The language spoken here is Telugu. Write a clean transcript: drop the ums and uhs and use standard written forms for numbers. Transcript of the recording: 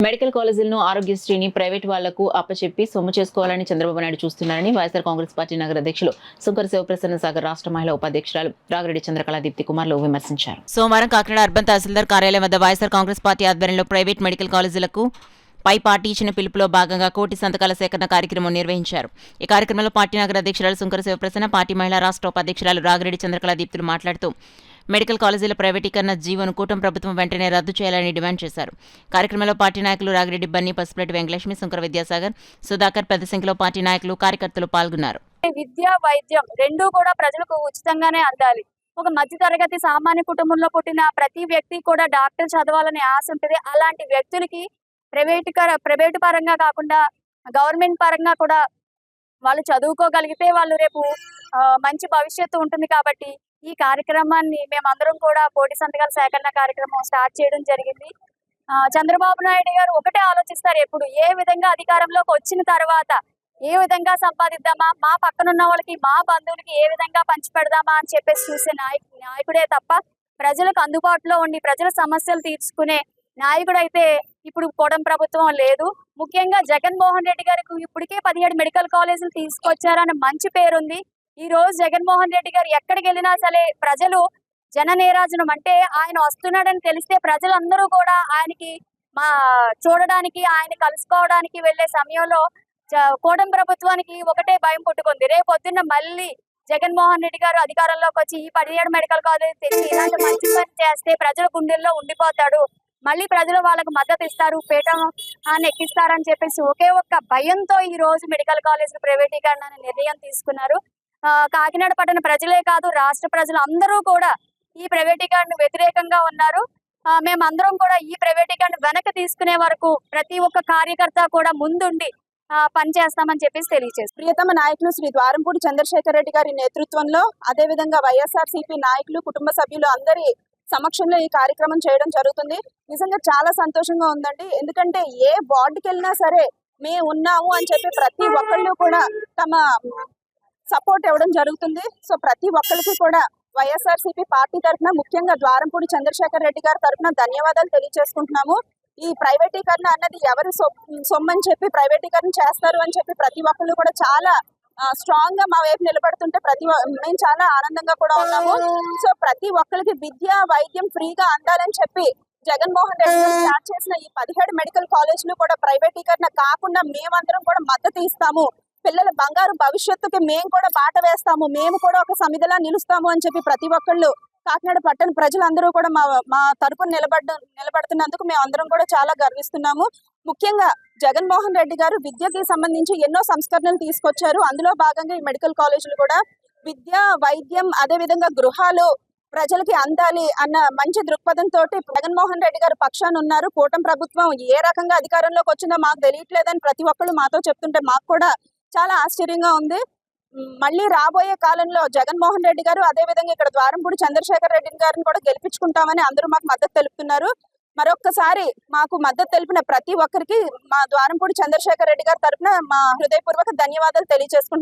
మెడికల్ కాలేజీలను ఆరోగ్యశ్రీని ప్రైవేట్ వాళ్లకు అప్పచెప్పి సొమ్ము చేసుకోవాలని చంద్రబాబు నాయుడు చూస్తున్నారని వైఎస్ఆర్ కాంగ్రెస్ పార్టీ నగర అధ్యక్షులు సుంకర శివప్రసన్న సాగర్ రాష్ట్ర మహిళా ఉపాధ్యక్షురాలు రాగిరెడ్డి చంద్రకళ దీప్తి కుమార్లు విమర్శించారు. సోమవారం కాకినాడ అర్బన్ తహసీల్దార్ కార్యాలయం వద్ద వైఎస్ఆర్ కాంగ్రెస్ పార్టీ ఆధ్వర్యంలో ప్రైవేట్ మెడికల్ కాలేజీలకు పై పార్టీ ఇచ్చిన పిలుపులో భాగంగా కోటి సంతకాల సేకరణ కార్యక్రమం నిర్వహించారు. ఈ కార్యక్రమంలో పార్టీ నగర అధ్యక్షురాలు సుంకర శివప్రసన్న, పార్టీ మహిళా రాష్ట్ర ఉపాధ్యక్షురాలు రాగిరెడ్డి చంద్రకళ దీప్తులు మాట్లాడుతూ మెడికల్ కాలేజీల ప్రైవేటీకరణ జీవోను కూటమి ప్రభుత్వం వెంటనే రద్దు చేయాలని డిమాండ్ చేశారు. కార్యక్రమంలో పార్టీ నాయకులు రాగిరెడ్డి బన్నీ, పసుపులెట్టి వెంకటలక్ష్మి, సుంకర విద్యాసాగర్, సుధాకర్ పెద్ద సంఖ్యలో పార్టీ నాయకులు, కార్యకర్తలు పాల్గొన్నారు. విద్య, వైద్యం రెండూ కూడా ప్రజలకు ఉచితంగానే అందాలి. ఒక మధ్యతరగతి సామాన్య కుటుంబంలో పుట్టిన ప్రతి వ్యక్తి కూడా డాక్టర్ చదవాలనే ఆశ ఉంటుంది. అలాంటి వ్యక్తులకి ప్రైవేటు పరంగా కాకుండా గవర్నమెంట్ పరంగా కూడా వాళ్ళు చదువుకోగలిగితే వాళ్ళు రేపు మంచి భవిష్యత్తు ఉంటుంది. కాబట్టి ఈ కార్యక్రమాన్ని మేమందరం కూడా కోటి సంతకాల సేకరణ కార్యక్రమం స్టార్ట్ చేయడం జరిగింది. చంద్రబాబు నాయుడు గారు ఒకటే ఆలోచిస్తారు, ఎప్పుడు ఏ విధంగా అధికారంలోకి వచ్చిన తర్వాత ఏ విధంగా సంపాదిద్దామా, మా పక్కనున్న వాళ్ళకి, మా బంధువులకి ఏ విధంగా పంచిపెడదామా అని చెప్పేసి చూసే నాయకుడే తప్ప ప్రజలకు అందుబాటులో ఉండి ప్రజల సమస్యలు తీర్చుకునే నాయకుడైతే ఇప్పుడు కూటమి ప్రభుత్వం లేదు. ముఖ్యంగా జగన్మోహన్ రెడ్డి గారికి ఇప్పటికే 17 మెడికల్ కాలేజీలు తీసుకొచ్చారని మంచి పేరుంది. ఈ రోజు జగన్మోహన్ రెడ్డి గారు ఎక్కడికి వెళ్ళినా సరే ప్రజలు జననీరాజనం అంటే ఆయన వస్తున్నాడని తెలిస్తే ప్రజలందరూ కూడా ఆయనకి చూడడానికి, ఆయన కలుసుకోవడానికి వెళ్లే సమయంలో కూటమి ప్రభుత్వానికి ఒకటే భయం పుట్టుకుంది. రేపొద్దున్న మళ్ళీ జగన్మోహన్ రెడ్డి గారు అధికారంలోకి వచ్చి ఈ 17 మెడికల్ కాలేజీ తెచ్చి ఇలాంటి మంచి పని చేస్తే ప్రజల గుండెల్లో ఉండిపోతాడు, మళ్ళీ ప్రజలు వాళ్ళకు మద్దతు ఇస్తారు, పీఠాన్ని ఎక్కిస్తారని చెప్పేసి ఒకే ఒక్క భయంతో ఈ రోజు మెడికల్ కాలేజీలు ప్రైవేటీకరణ అనే నిర్ణయం తీసుకున్నారు. కాకినాడ పట్టణ ప్రజలే కాదు, రాష్ట్ర ప్రజలు అందరూ కూడా ఈ ప్రైవేటీకరణ వ్యతిరేకంగా ఉన్నారు. మేమందరం కూడా ఈ ప్రైవేటీకరణ వెనక్కి తీసుకునే వరకు ప్రతి ఒక్క కార్యకర్త కూడా ముందుండి పనిచేస్తామని చెప్పేసి తెలియజేస్తారు. ప్రియతమ నాయకులు శ్రీ ద్వారంపూడి చంద్రశేఖర్ రెడ్డి గారి నేతృత్వంలో, అదేవిధంగా వైఎస్ఆర్సీపీ నాయకులు, కుటుంబ సభ్యులు అందరి సమక్షంలో ఈ కార్యక్రమం చేయడం జరుగుతుంది. నిజంగా చాలా సంతోషంగా ఉందండి. ఎందుకంటే ఏ వార్డుకి వెళ్ళినా సరే మేము ఉన్నాము అని చెప్పి ప్రతి ఒక్కళ్ళు కూడా తమ సపోర్ట్ ఇవ్వడం జరుగుతుంది. సో ప్రతి ఒక్కరికి కూడా వైఎస్ఆర్సీపీ పార్టీ తరఫున, ముఖ్యంగా ద్వారంపూడి చంద్రశేఖర్ రెడ్డి గారి తరఫున ధన్యవాదాలు తెలియజేసుకుంటున్నాము. ఈ ప్రైవేటీకరణ అన్నది ఎవరి సొమ్మని చెప్పి ప్రైవేటీకరణ చేస్తారు అని చెప్పి ప్రతి ఒక్కళ్ళు కూడా చాలా స్ట్రాంగ్ గా మా వైపు నిలబడుతుంటే మేము చాలా ఆనందంగా కూడా ఉన్నాము. సో ప్రతి ఒక్కరికి విద్య, వైద్యం ఫ్రీగా అందాలని చెప్పి జగన్మోహన్ రెడ్డి గారు స్టార్ట్ చేసిన ఈ 17 మెడికల్ కాలేజీలు కూడా ప్రైవేటీకరణ కాకుండా మేమందరం కూడా మద్దతు ఇస్తాము. పిల్లల బంగారు భవిష్యత్తుకి మేము కూడా బాట వేస్తాము, మేము కూడా ఒక సమిధిలా నిలుస్తాము అని చెప్పి ప్రతి ఒక్కళ్ళు కాకినాడ పట్టణ ప్రజలందరూ కూడా మా తరపున నిలబడుతున్నందుకు మేము అందరం కూడా చాలా గర్విస్తున్నాము. ముఖ్యంగా జగన్మోహన్ రెడ్డి గారు విద్యకి సంబంధించి ఎన్నో సంస్కరణలు తీసుకొచ్చారు. అందులో భాగంగా ఈ మెడికల్ కాలేజీలు కూడా విద్య, వైద్యం, అదే విధంగా గృహాలు ప్రజలకి అందాలి అన్న మంచి దృక్పథంతో జగన్మోహన్ రెడ్డి గారు పక్షాన ఉన్నారు. కూటమి ప్రభుత్వం ఏ రకంగా అధికారంలోకి వచ్చిందో మాకు తెలియట్లేదని ప్రతి ఒక్కళ్ళు మాతో చెప్తుంటే మాకు కూడా చాలా ఆశ్చర్యంగా ఉంది. మళ్ళీ రాబోయే కాలంలో జగన్మోహన్ రెడ్డి గారు, అదే విధంగా ఇక్కడ ద్వారంపూడి చంద్రశేఖర్ రెడ్డి గారిని కూడా గెలిపించుకుంటామని అందరూ మాకు మద్దతు తెలుపుతున్నారు. మరొక్కసారి మాకు మద్దతు తెలిపిన ప్రతి ఒక్కరికి మా ద్వారంపూడి చంద్రశేఖర్ రెడ్డి గారి తరఫున మా హృదయపూర్వక ధన్యవాదాలు తెలియజేసుకుంటున్నాం.